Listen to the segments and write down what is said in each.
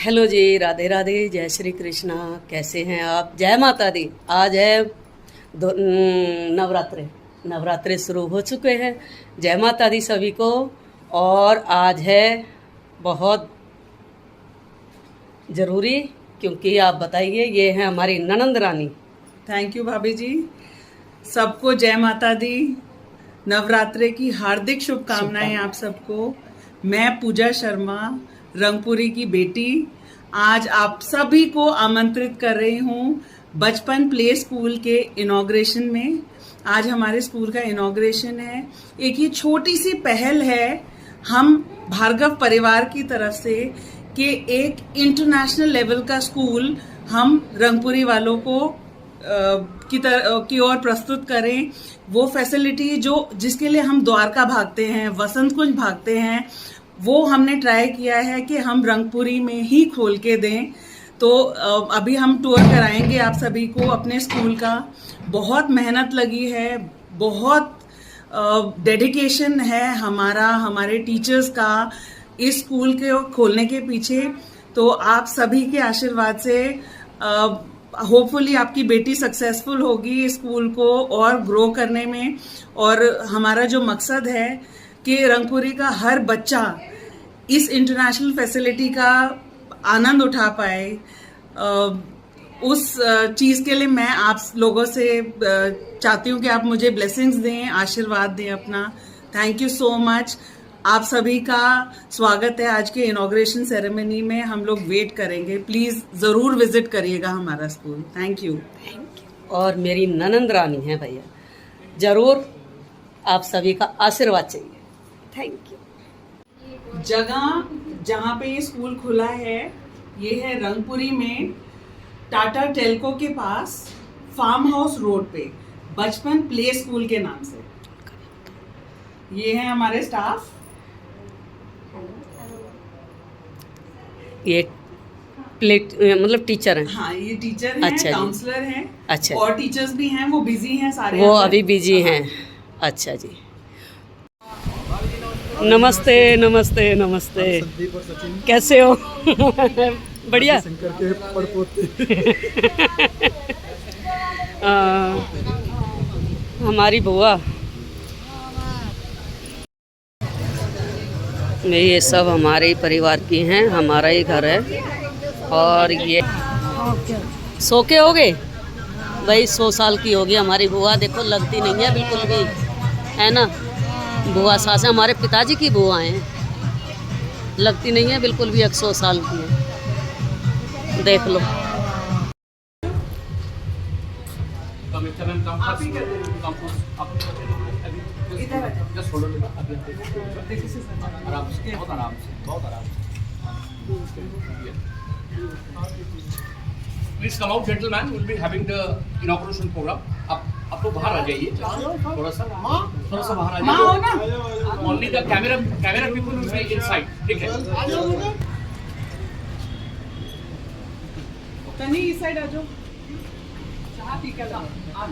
Hello जी, राधे राधे, जय श्री कृष्णा। कैसे हैं आप? जय माता दी। आज है नवरात्रे। नवरात्रे शुरू हो चुके हैं। जय माता दी सभी को। और आज है बहुत ज़रूरी, क्योंकि आप बताइए, ये है हमारी ननंद रानी। थैंक यू भाभी जी। सबको जय माता दी। नवरात्रे की हार्दिक शुभकामनाएं आप सबको। मैं पूजा शर्मा, रंगपुरी की बेटी, आज आप सभी को आमंत्रित कर रही हूँ बचपन प्ले स्कूल के इनॉग्रेशन में। आज हमारे स्कूल का इनॉग्रेशन है। एक ये छोटी सी पहल है हम भार्गव परिवार की तरफ से कि एक इंटरनेशनल लेवल का स्कूल हम रंगपुरी वालों को की ओर प्रस्तुत करें। वो फैसिलिटी जिसके लिए हम द्वारका भागते हैं, वसंत कुंज भागते हैं, वो हमने ट्राई किया है कि हम रंगपुरी में ही खोल के दें। तो अभी हम टूर कराएंगे आप सभी को अपने स्कूल का। बहुत मेहनत लगी है, बहुत डेडिकेशन है हमारे टीचर्स का इस स्कूल के खोलने के पीछे। तो आप सभी के आशीर्वाद से होपफुली आपकी बेटी सक्सेसफुल होगी इस स्कूल को और ग्रो करने में। और हमारा जो मकसद है कि रंगपुरी का हर बच्चा इस इंटरनेशनल फैसिलिटी का आनंद उठा पाए, उस चीज़ के लिए मैं आप लोगों से चाहती हूँ कि आप मुझे ब्लेसिंग्स दें, आशीर्वाद दें अपना। Thank you so much. आप सभी का स्वागत है आज के इनॉग्रेशन सेरेमनी में। हम लोग वेट करेंगे। प्लीज़ ज़रूर विजिट करिएगा हमारा स्कूल। Thank you. और मेरी ननंद रानी है भैया, ज़रूर आप सभी का आशीर्वाद चाहिए। Thank you. जगह जहाँ पे ये स्कूल खुला है ये है रंगपुरी में, टाटा टेल्को के पास, फार्म हाउस रोड पे, बचपन प्ले स्कूल के नाम से। ये है हमारे स्टाफ। ये प्लेट मतलब टीचर हैं? हाँ, ये टीचर हैं, अच्छा, काउंसलर हैं। अच्छा, और टीचर्स भी हैं, वो बिजी हैं सारे। वो अभी बिजी हैं। अच्छा जी। नमस्ते नमस्ते नमस्ते। संदीप और सचिन कैसे हो? बढ़िया। शंकर के पड़पोते। हमारी बुआ, ये सब हमारे ही परिवार की हैं, हमारा ही घर है। और ये सो के हो गए भाई, 100 साल की होगी हमारी बुआ। देखो लगती नहीं है बिल्कुल भी, है ना। बुआ सास है, हमारे पिताजी की बुआ हैं, लगती नहीं है बिल्कुल भी, 100 साल की है। देख लो। Please come out, gentlemen. We'll be having the inauguration program. आप लोग बाहर आ जाइए, थोड़ा सा बाहर आ जाइए। Only the camera people will be inside. ठीक है? तनी इस साइड आ जाओ। चाह टीका लगाओ। आप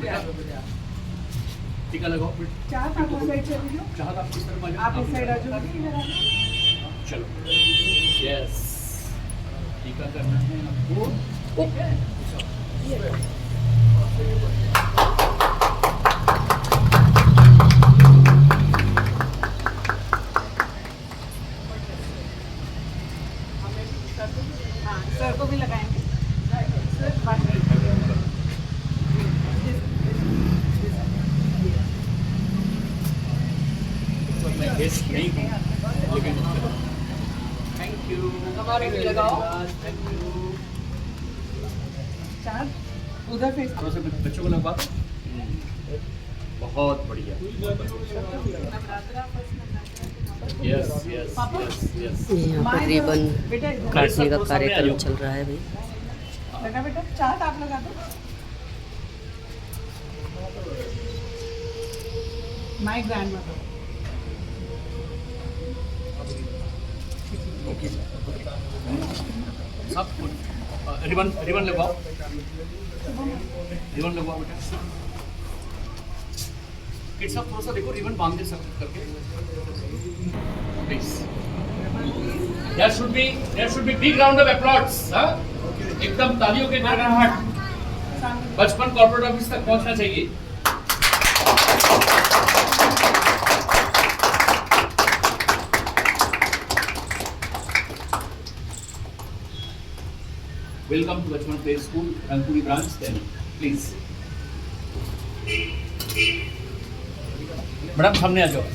टीका लगाओ। चाह आप उस साइड चले जाओ। चाहत आप किस तरफ आ जाओ? आप इस साइड आ जाओ। चलो। Yes. टीका करना है आपको। सर को भी लगाएंगे। मैं गेस्ट नहीं हूँ, लेकिन थैंक यू। हमारे भी लगाओ। Thank you. चार उधर फेस। थोड़ा सा बच्चों को लगवा दो। बहुत बढ़िया। Yes yes yes yes. यहाँ पर रिबन काटने का कार्यक्रम चल रहा है भाई। लगा बेटा, चाह आप लगा दो। My grandmother. ओके सब रिबन लगवाओ। रिबन लगवाओ बेटा। किड्स आप थोड़ा सा देखो, रिबन बांध दे सब करके please. There should be big round of applause. हाँ? एकदम तालियों के गड़गड़ाहट. बचपन कॉर्पोरेट ऑफिस तक पहुंचना चाहिए. Welcome to Bachpan Play School, Rangpuri branch. Then, please. Madam सामने आ जाओ.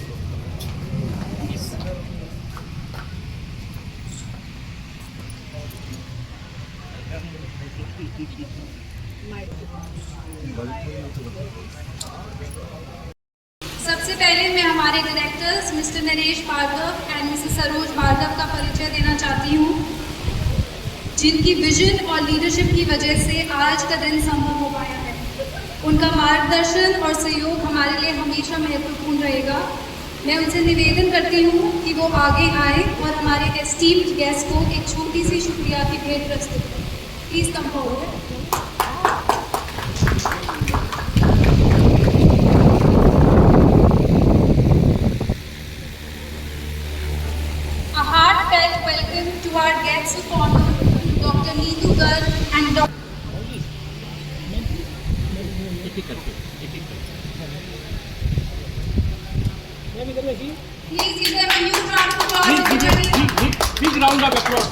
सबसे पहले मैं हमारे directors Mr Naresh Bhargav and Mrs Saroj Bhargav का परिचय देना चाहती हूँ, जिनकी विजन और लीडरशिप की वजह से आज का दिन संभव हो पाया है। उनका मार्गदर्शन और सहयोग हमारे लिए हमेशा महत्वपूर्ण रहेगा। मैं उनसे निवेदन करती हूँ कि वो आगे आए और हमारे एस्टीम्ड गेस्ट को एक छोटी सी शुक्रिया की भेंट प्रस्तुत करें। Please come forward. A heartfelt welcome to our guests of honor, Dr. Neetu Garg and Dr. Please give them a huge round of applause, everybody. Big round of applause.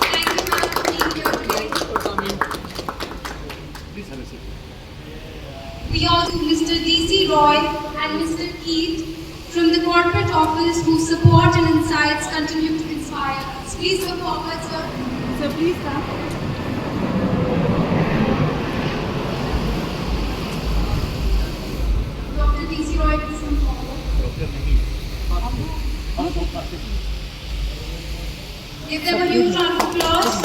Thank you, ma'am, for being here today. Please have a seat. We also Mr. D.C. Roy and Mr. Keith from the corporate office whose support and insights continue to inspire us. Please come forward, sir. So please come. Dr. D.C. Roy, please come forward. Give them a huge round of applause.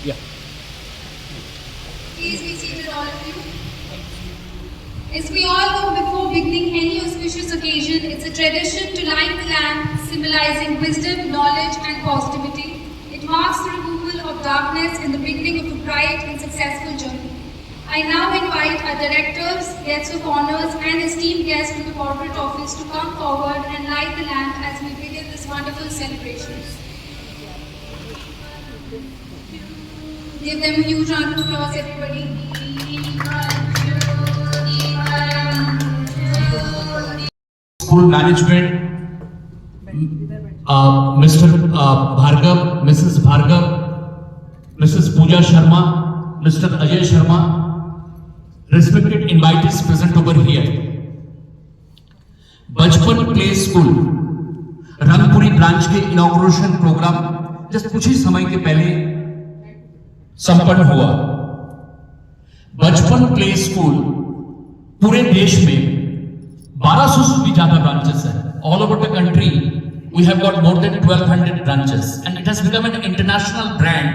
Yeah. Please be seated, all of you. As we all know, before beginning any auspicious occasion, it's a tradition to light the lamp, symbolizing wisdom, knowledge, and positivity. It marks the removal of darkness and the beginning of a bright and successful journey. I now invite our directors, guests of honors, and esteemed guests from the corporate office to come forward and light the lamp as we begin this wonderful celebration. Give them a huge round of applause, everybody. School management, Mr. Bhargav, Mrs. Bhargav, Mrs. Pooja Sharma, Mr. Ajay Sharma, respected invitees present over here. बचपन play school Rangpuri branch के inauguration programme just कुछ ही समय के पहले संपन्न हुआ। बचपन play school पूरे देश में 1200 से भी ज्यादा ब्रांचेस है। All over the country we have got more than 1200 branches and it has become an international brand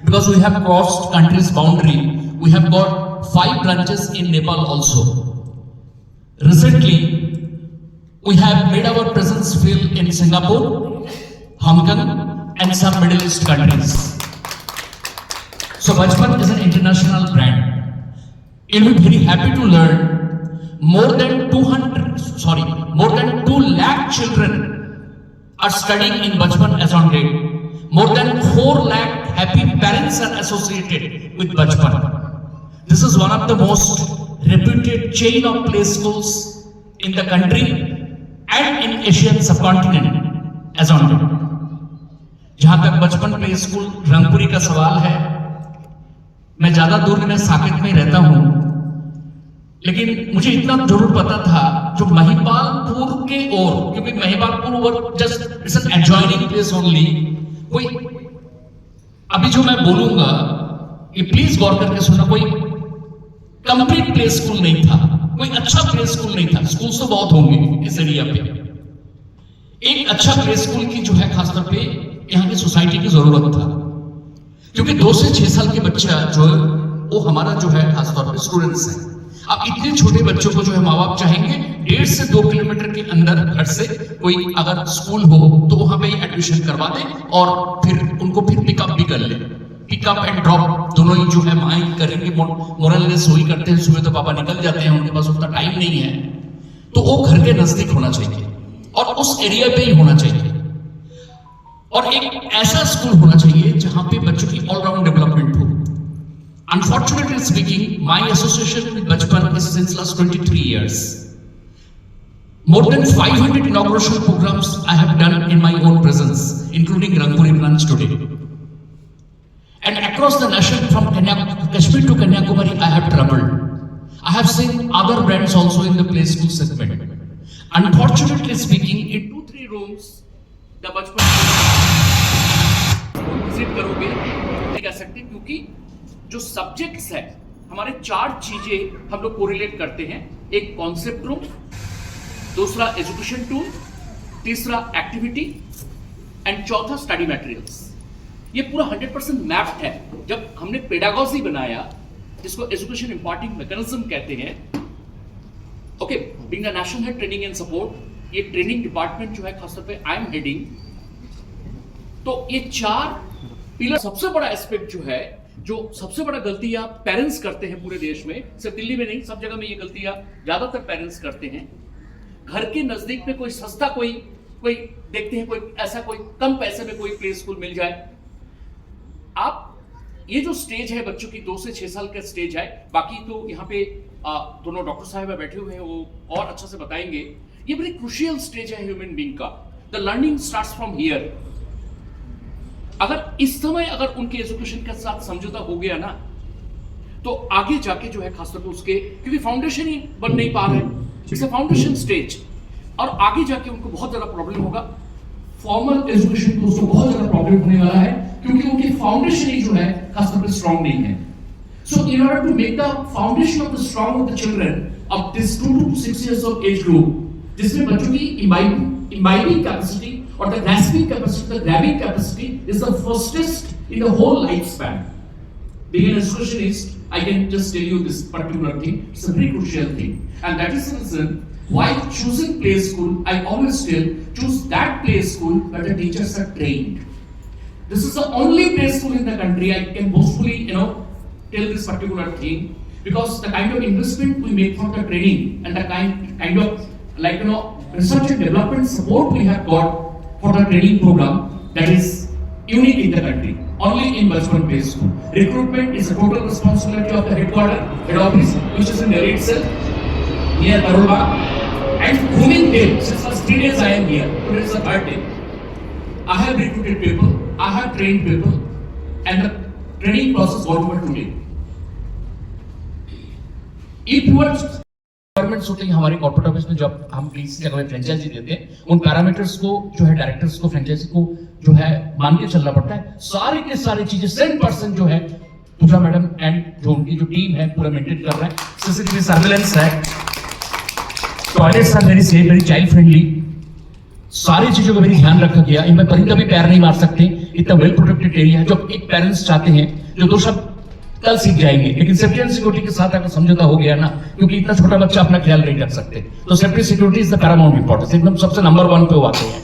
because we have crossed countries boundary. We have got 5 branches in Nepal also. Recently we have made our presence feel in Singapore, Hong Kong, and some Middle East countries. So Bachpan is an international brand. You'll be very happy to learn more than 2 lakh children are studying in Bachpan as on date. More than 4 lakh happy parents are associated with Bachpan. This is one of the most reputed chain of play schools in the country and in Asian subcontinent as on date. जहां तक बचपन play school Rangpuri का सवाल है, मैं ज्यादा दूर में साकेत में रहता हूं, लेकिन मुझे इतना जरूर पता था जो महिपालपुर के ओर, क्योंकि महिपालपुर और just it's an adjoining place only, कोई अभी जो मैं बोलूंगा ये प्लीज गौर करके सुनना, कोई कंप्लीट प्ले स्कूल नहीं था, कोई अच्छा प्ले स्कूल नहीं था। स्कूल तो बहुत होंगे इस एरिया पे। एक अच्छा प्ले स्कूल की जो है खासतौर पे यहाँ की सोसाइटी की जरूरत था, क्योंकि 2 से 6 साल के बच्चा जो है वो हमारा जो है खासतौर पर स्टूडेंट्स हैं। अब इतने छोटे बच्चों को जो है माँ बाप चाहेंगे 1.5 से 2 किलोमीटर के अंदर घर से कोई अगर स्कूल हो तो वहां पे एडमिशन करवा दें और फिर उनको फिर पिकअप भी कर ले। पिकअप एंड ड्रॉप दोनों ही जो है माँ ही करेंगे, मोरलेस वही करते हैं। सुबह तो पापा निकल जाते हैं, उनके पास उतना टाइम नहीं है, तो वो घर के नजदीक होना चाहिए और उस एरिया पे ही होना चाहिए। और एक ऐसा स्कूल होना चाहिए जहां पे बच्चों की ऑलराउंड डेवलपमेंट हो। Unfortunately speaking, my association with Bachpan is since last 23 years. More than 500 inauguration programs I have done in my own presence, including Rangpuri branch today. And across the nation, from Kashmir to Kanyakumari, I have traveled. I have seen other brands also in the play school segment. Unfortunately speaking, in 2-3 rooms, the Bachpan visit करोगे नहीं कह सकते, क्योंकि जो subjects है हमारे 4 चीजें हम लोग कोरिलेट करते हैं। एक कॉन्सेप्ट रूम, दूसरा एजुकेशन टूल, तीसरा एक्टिविटी एंड चौथा स्टडी मटेरियल्स। ये पूरा 100% मैप्ड है। जब हमने पेडागॉजी बनाया, जिसको एजुकेशन इंपार्टिंग मैकेनिज्म कहते हैं, okay, being the national head training and support, ये ट्रेनिंग डिपार्टमेंट जो है खासतौर पे आई एम हेडिंग, तो ये 4 पिलर। सबसे बड़ा एस्पेक्ट जो है, जो सबसे बड़ा गलतियां पेरेंट्स करते हैं पूरे देश में, सिर्फ दिल्ली में नहीं, सब जगह में ये गलतियां ज्यादातर पेरेंट्स करते हैं। घर के नजदीक में कोई सस्ता कोई देखते हैं, कोई ऐसा कोई कम पैसे में कोई प्ले स्कूल मिल जाए। आप ये जो स्टेज है बच्चों की 2 से 6 साल का स्टेज है, बाकी तो यहाँ पे दोनों डॉक्टर साहब बैठे हुए हैं, वो और अच्छा से बताएंगे। ये बड़ी क्रूशियल स्टेज है ह्यूमन बीइंग का। The learning starts from here. अगर इस समय अगर उनके एजुकेशन के साथ समझौता हो गया ना, तो आगे जाके जो है खासतौर पर उसके, क्योंकि फाउंडेशन ही बन नहीं पा रहा है, इट्स अ फाउंडेशन स्टेज, और आगे जाके उनको बहुत ज्यादा प्रॉब्लम होगा। फॉर्मल एजुकेशन को उसको बहुत ज्यादा प्रॉब्लम होने वाला है, क्योंकि उनकी फाउंडेशन ही जो है खासतौर पर स्ट्रांग नहीं है। So in order to make the foundation of the strong of the children of this 2 to 6 years of age group, जिसमें बच्चों की imbibing capacity or the grasping capacity, the grabbing capacity is the fastest in the whole lifespan. Being an educationist, I can just tell you this particular thing. It's a very crucial thing, and that is the reason why choosing play school, I always tell, choose that play school where the teachers are trained. This is the only play school in the country. I can boastfully, tell this particular thing, because the kind of investment we make for the training and the kind of research and development support we have got for the training program, that is unique in the country. Only in Bachpan Play School. Recruitment is a total responsibility of the head office, which is in Delhi itself, near Karol Bagh. And grooming them, since last 3 days I am here, today is the 3rd day. I have recruited people, I have trained people, and the training process got over today. If you are requirements होते हैं हमारे corporate office में, जब हम किसी जगह में franchise देते हैं, उन पैरामीटर्स को जो है डायरेक्टर्स को फ्रेंचाइजी को जो है मान के चलना पड़ता है। सारी के सारी चीजें 100% जो है पूजा मैडम एंड जो उनकी जो टीम है पूरा मेंटेन कर रहा है। सीसीटीवी सर्वेलेंस है, toilets are very safe, very child friendly, सारी चीजों का वेरी ध्यान रखा गया। इनमें परिंदा भी पैर नहीं मार सकते, इतना वेल प्रोटेक्टेड एरिया है। जो एक पेरेंट्स चाहते हैं जो 2 शब्द कल सीख जाएंगे, लेकिन सेफ्टी एंड सिक्योरिटी के साथ अगर समझौता हो गया ना, क्योंकि इतना छोटा बच्चा अपना ख्याल नहीं कर सकते, तो safety security is the Paramount importance, एकदम सबसे नंबर 1 पे वो आते हैं।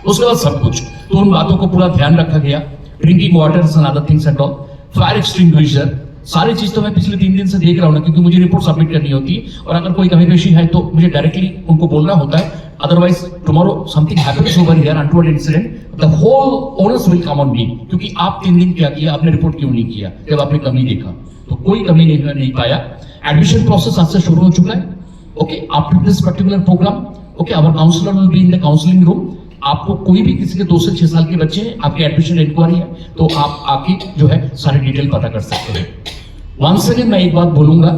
उसके बाद सब कुछ, तो उन बातों को पूरा ध्यान रखा गया। Drinking waters and other things and all, fire extinguisher, सारी चीज तो मैं पिछले 3 दिन से देख रहा हूँ ना, क्योंकि मुझे रिपोर्ट सबमिट करनी होती है, और अगर कोई कमी पेशी है तो मुझे डायरेक्टली उनको बोलना होता है। Otherwise tomorrow something happens over here untold incident, the whole owners will come on me, क्योंकि आप 3 दिन क्या किया, आपने रिपोर्ट क्यों नहीं किया जब आपने कमी देखा, तो कोई कमी नहीं पाया। एडमिशन प्रोसेस आज से शुरू हो चुका है। Okay, after this particular programme, okay, our counsellor will be in the counselling room. आपको कोई भी किसी के 2 से 6 साल के बच्चे हैं, आपके एडमिशन इंक्वायरी है, तो आप आके जो है सारी डिटेल पता कर सकते हैं। वंस अगेन मैं एक बात बोलूंगा,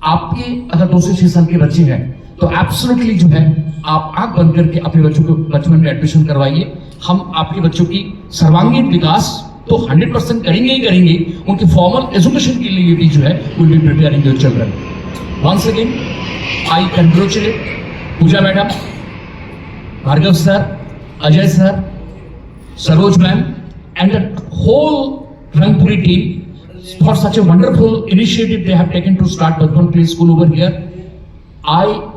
आपके अगर 2 से 6 साल के बच्चे हैं तो एब्सोल्युटली जो है आप आंख बंद करके अपने बच्चों को बचपन में एडमिशन करवाइए। हम आपके बच्चों की सर्वांगीण विकास तो 100% करेंगे ही करेंगे, उनके फॉर्मल एजुकेशन के लिए भी जो है will be preparing your children. Once again I congratulate Pooja madam, Bhargav sir, Ajay sir, Saroj ma'am, and the whole Rangpuri team for such a wonderful initiative they have taken to start Bachpan Play School over here. I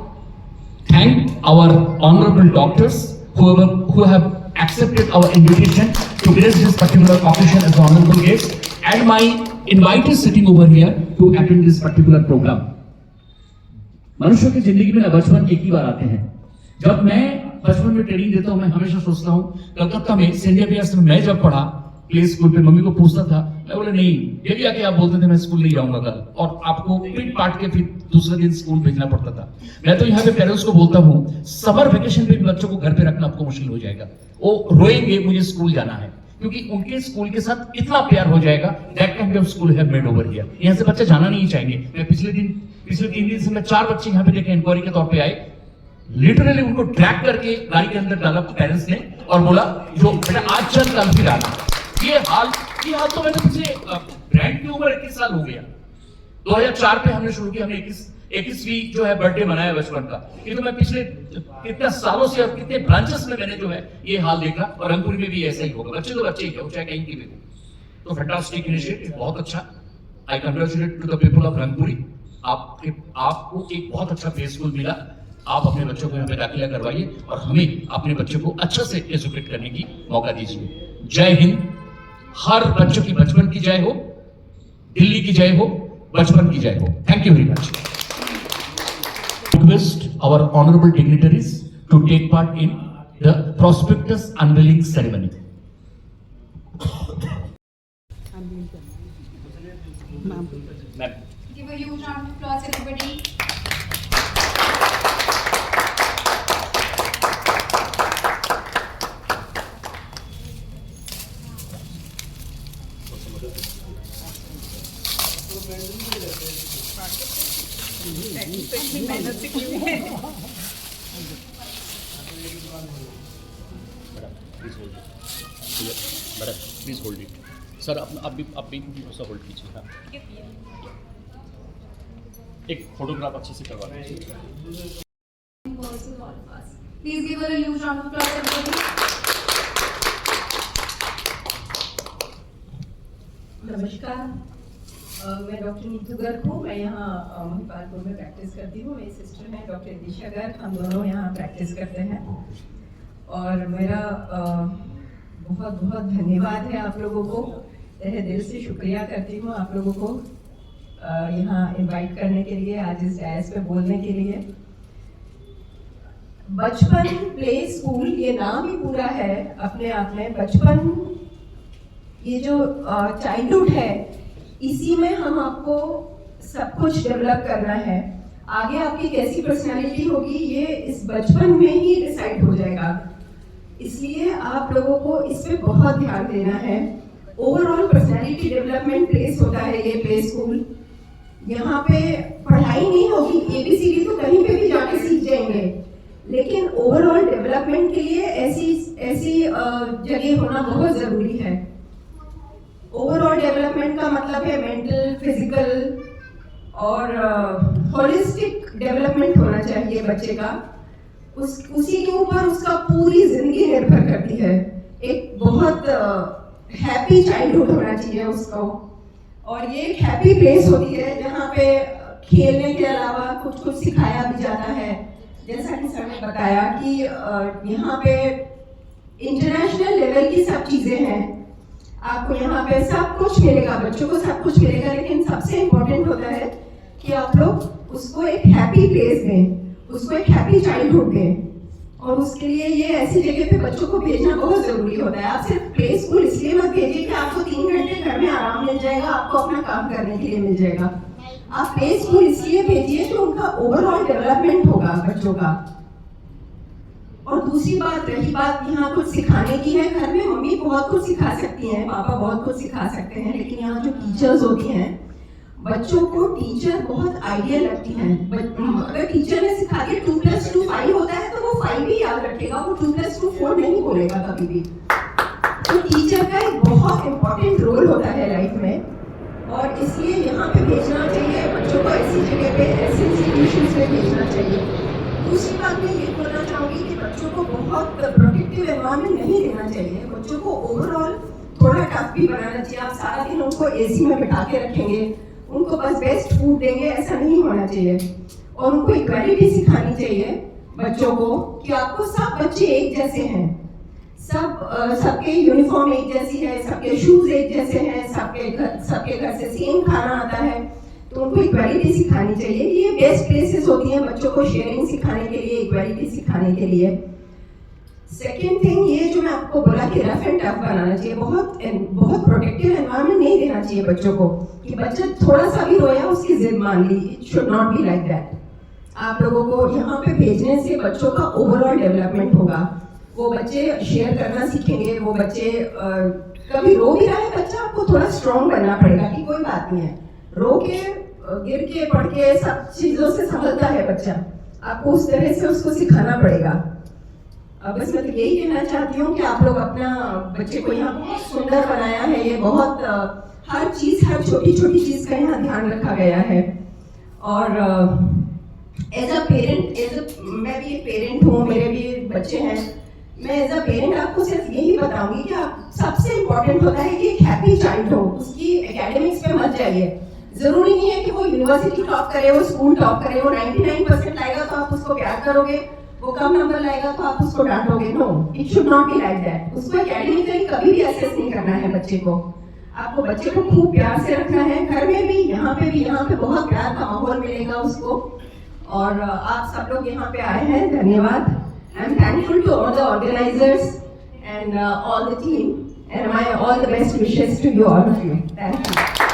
thank our honorable doctors who have accepted our invitation to grace this particular occasion as honorable guest, and my invitee sitting over here to attend this particular program. मनुष्य की जिंदगी में बचपन एक ही बार आते हैं. जब मैं बचपन में ट्रेनिंग देता हूं, मैं हमेशा सोचता हूं कलकत्ता में सेंट जेवियर्स में मैं जब पढ़ा प्ले स्कूल पे, मम्मी को पूछता था, मैं बोले नहीं, ये भी आके आप बोलते थे मैं स्कूल नहीं जाऊंगा कल, और आपको पीट पाट के फिर दूसरे दिन स्कूल भेजना पड़ता था. मैं तो यहाँ पे पेरेंट्स को बोलता हूँ समर वेकेशन पे भी बच्चों को घर पे रखना आपको मुश्किल हो जाएगा. वो रोएंगे मुझे स्कूल जाना है, क्योंकि उनके स्कूल के साथ इतना प्यार हो जाएगा. That kind of school have made over here. यहाँ से बच्चे जाना नहीं चाहेंगे. मैं पिछले 3 दिन से मैं 4 बच्चे यहाँ पे देखे इंक्वायरी के तौर पे आए. लिटरली उनको ट्रैक करके गाड़ी के अंदर डाला पेरेंट्स ने और बोला जो बेटा आज चल कल फिर आना. ये हाल तो मैंने पिछले ब्रांड की उम्र 21 साल हो गया. 2004 पे हमने शुरू किया. हमने 21वीं जो है बर्थडे मनाया बचपन का. ये तो मैं पिछले कितने सालों से और कितने ब्रांचेस में मैंने जो है ये हाल देखा, और रंगपुरी में भी ऐसा ही होगा. बच्चे तो बच्चे ही है, चाहे कहीं की भी हो. तो फैंटास्टिक इनिशिएटिव, बहुत अच्छा. I congratulate to the people of Rangpuri. आपको एक बहुत अच्छा प्ले स्कूल मिला. आप अपने बच्चों को यहाँ पे दाखिला करवाइए और हमें अपने बच्चों को अच्छा से एजुकेट करने की मौका दीजिए. जय हिंद. हर बच्चों की बचपन की जय हो, दिल्ली की जय हो, बचपन की जय हो. Thank you very much. Request our honorable dignitaries to take part in the prospectus unveiling ceremony. Give a huge round of applause, everybody. Please hold it sir. आप भी ऐसा होल्ड कीजिए. हाँ, एक फोटोग्राफ अच्छे से करवा दीजिए. Please give her a huge round of applause, everybody. नमस्कार, मैं डॉक्टर नीतू गर्ग हूँ. मैं यहाँ महिपालपुर में प्रैक्टिस करती हूँ. मेरी सिस्टर है डॉक्टर दिशा गर्ग. हम दोनों यहाँ प्रैक्टिस करते हैं. और मेरा बहुत बहुत धन्यवाद है आप लोगों को. तहे दिल से शुक्रिया करती हूँ आप लोगों को यहाँ इनवाइट करने के लिए, आज इस डायस पे बोलने के लिए. बचपन प्ले स्कूल, ये नाम ही पूरा है अपने आप में. बचपन, ये जो चाइल्डहुड है, इसी में हम आपको सब कुछ डेवलप करना है. आगे आपकी कैसी पर्सनालिटी होगी ये इस बचपन में ही डिसाइड हो जाएगा. इसलिए आप लोगों को इस पे बहुत ध्यान देना है. ओवरऑल पर्सनालिटी डेवलपमेंट प्लेस होता है ये प्ले स्कूल. यहाँ पे पढ़ाई नहीं होगी, ABCD तो कहीं पे भी जाके सीख जाएंगे, लेकिन ओवरऑल डेवलपमेंट के लिए ऐसी जगह होना बहुत जरूरी है. ओवरऑल डेवलपमेंट का मतलब है मेंटल, फिजिकल और होलिस्टिक डेवलपमेंट होना चाहिए बच्चे का. उसी के ऊपर उसका पूरी जिंदगी निर्भर करती है. एक बहुत हैप्पी चाइल्डहुड होना चाहिए उसको. और ये एक हैप्पी प्लेस होती है जहाँ पे खेलने के अलावा कुछ सिखाया भी जाता है. जैसा कि सर ने बताया कि यहाँ पे इंटरनेशनल लेवल की सब चीज़ें हैं. आपको यहाँ पे सब कुछ मिलेगा, बच्चों को सब कुछ मिलेगा, लेकिन सबसे इम्पोर्टेंट होता है कि आप लोग उसको एक हैप्पी प्लेस दें, उसको एक हैप्पी चाइल्डहुड दें. और उसके लिए ये ऐसी जगह पे बच्चों को भेजना बहुत जरूरी होता है. आप सिर्फ प्ले स्कूल इसलिए मत भेजिए कि आपको 3 घंटे घर में आराम मिल जाएगा, आपको अपना काम करने के लिए मिल जाएगा. आप प्ले स्कूल इसलिए भेजिए कि उनका ओवरऑल डेवलपमेंट होगा बच्चों का. और दूसरी बात, रही बात यहाँ कुछ सिखाने की है, घर में मम्मी बहुत कुछ सिखा सकती हैं, पापा बहुत कुछ सिखा सकते हैं, लेकिन यहाँ जो टीचर्स होती हैं, बच्चों को टीचर बहुत आइडिया लगती हैं. अगर टीचर ने सिखा दिया 2 + 2 5 होता है तो वो 5 ही याद रखेगा, वो 2 + 2 4 नहीं बोलेगा कभी भी. तो टीचर का एक बहुत इम्पोर्टेंट रोल होता है लाइफ में, और इसलिए यहाँ पे भेजना चाहिए बच्चों को. ऐसी जगह पे, ऐसे इंस्टीट्यूशंस में भेजना चाहिए. दूसरी बात मैं ये बोलना चाहूँगी कि बच्चों को बहुत प्रोटेक्टिव एनवायरनमेंट नहीं देना चाहिए। बच्चों को ओवरऑल थोड़ा टफ भी बनाना चाहिए। आप सारा दिन उनको एसी में बिठा के रखेंगे, उनको बस बेस्ट फूड देंगे, ऐसा नहीं होना चाहिए। और उनको इक्वालिटी सिखानी चाहिए बच्चों को कि आपको सब बच्चे एक जैसे हैं, सबके यूनिफॉर्म एक जैसी है, सबके शूज एक जैसे हैं, सबके घर से सेम खाना आता है, तो उनको इक्वालिटी सिखानी चाहिए। ये बेस्ट प्लेसेस होती हैं बच्चों को शेयरिंग सिखाने के लिए, इक्वालिटी सिखाने के लिए। सेकेंड थिंग, ये जो मैं आपको बोला कि रफ एंड टफ बनाना चाहिए, बहुत प्रोटेक्टिव एनवायरनमेंट नहीं देना चाहिए बच्चों को कि बच्चा थोड़ा सा भी रोया उसकी जिद मान ली। It should not be like that. आप लोगों को यहाँ पे भेजने से बच्चों का ओवरऑल डेवलपमेंट होगा। वो बच्चे शेयर करना सीखेंगे, वो बच्चे कभी रो भी रहा है बच्चा, आपको थोड़ा स्ट्रॉन्ग बनना पड़ेगा कि कोई बात नहीं है, रो के गिर के पड़ के सब चीजों से संभलता है बच्चा, आपको उस तरह से उसको सिखाना पड़ेगा। बस मैं तो यही कहना चाहती हूँ कि आप लोग अपना बच्चे को यहाँ बहुत सुंदर बनाया है। ये बहुत हर चीज, हर छोटी छोटी चीज का यहाँ ध्यान रखा गया है। और एज अ पेरेंट, मैं भी एक पेरेंट हूँ, मेरे भी बच्चे हैं, मैं एज अ पेरेंट आपको सिर्फ यही बताऊंगी कि आप सबसे इम्पोर्टेंट होता है कि एक हैप्पी चाइल्ड हो, उसकी एकेडमिक्स पे मत जाइए। जरूरी नहीं है कि वो यूनिवर्सिटी टॉप करे, वो स्कूल टॉप करे, वो 99% लाएगा तो आप उसको प्यार करोगे, वो कम नंबर लाएगा तो आप उसको डांटोगे। No, it should not be like that. उसको एकेडमिकली कभी भी एसेस नहीं करना है बच्चे को। आपको बच्चे को खूब प्यार से रखना है, घर में भी, यहाँ पे बहुत प्यार का माहौल मिलेगा उसको। और आप सब लोग यहाँ पे आए हैं, धन्यवाद। I am thankful to all the organisers and all the team, and my all the best wishes to you, all of you. Thank you.